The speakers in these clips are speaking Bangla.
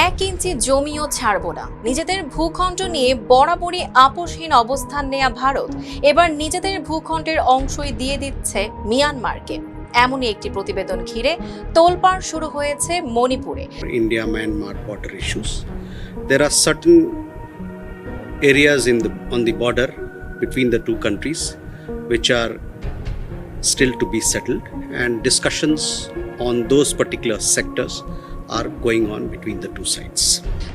1 ইঞ্চি জমিও ছাড়ব না। নিজেদের ভূখণ্ড নিয়ে বরাবরই আপোষহীন অবস্থান নেয়া ভারত এবার নিজেদের ভূখণ্ডের অংশই দিয়ে দিচ্ছে মিয়ানমারকে। এমনই একটি প্রতিবেদন ঘিরে তোলপাড় শুরু হয়েছে মণিপুরে। India-Myanmar border issues. There are certain areas on the border between the two countries which are still to be settled, and discussions on those particular sectors are going on between the two sides.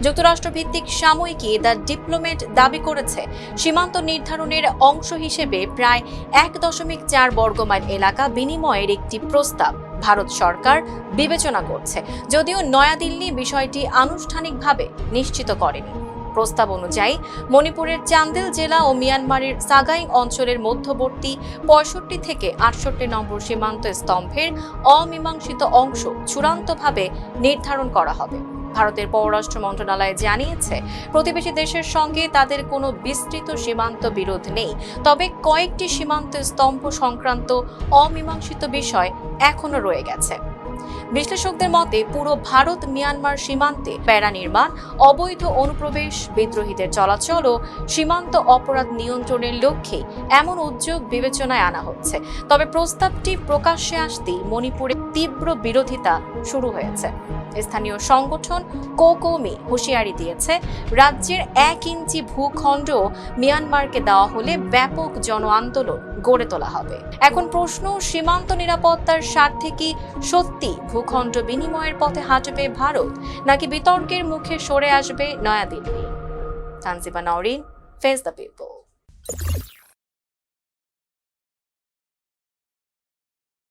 যুক্তরাষ্ট্র ভিত্তিক সাময়িকী দ্য ডিপ্লোমেট দাবি করেছে, সীমান্ত নির্ধারণের অংশ হিসেবে প্রায় 1.4 বর্গমাইল এলাকা বিনিময়ের একটি প্রস্তাব ভারত সরকার বিবেচনা করছে, যদিও নয়াদিল্লি বিষয়টি আনুষ্ঠানিকভাবে নিশ্চিত করেনি। প্রস্তাব অনুযায়ী মণিপুরের চান্দেল জেলা ও মিয়ানমারের সাগাইং অঞ্চলের মধ্যবর্তী 65 থেকে 68 নম্বর সীমান্ত স্তম্ভের অমীমাংসিত অংশ চূড়ান্তভাবে নির্ধারণ করা হবে। ভারতের পররাষ্ট্র মন্ত্রণালয় জানিয়েছে, প্রতিবেশী দেশের সঙ্গে তাদের কোনো বিস্তৃত সীমান্ত বিরোধ নেই, তবে কয়েকটি সীমান্ত স্তম্ভ সংক্রান্ত অমীমাংসিত বিষয় এখনো রয়ে গেছে। বিশ্লেষকদের মতে পুরো ভারত মিয়ানমার সীমান্তে প্যারা নির্মাণ, অবৈধ অনুপ্রবেশ, বিদ্রোহীদের চলাচল ও সীমান্ত অপরাধ নিয়ন্ত্রণের লক্ষ্যে এমন উদ্যোগ বিবেচনায় আনা হচ্ছে। তবে প্রস্তাবটি প্রকাশ্যে আসতেই মণিপুরে তীব্র বিরোধিতা শুরু হয়েছে। স্থানীয় সংগঠন কোকোমি হুঁশিয়ারি দিয়েছে, রাজ্যের 1 ইঞ্চি ভূখণ্ড মিয়ানমারকে দেওয়া হলে ব্যাপক জন আন্দোলন গড়ে তোলা হবে। এখন প্রশ্ন, সীমান্ত নিরাপত্তার স্বার্থে কি সত্যি ভূখণ্ড বিনিময়ের পথে হাঁটবে ভারত, নাকি বিতর্কের মুখে সরে আসবে New Delhi? Tanjiba Nowrin, face the people.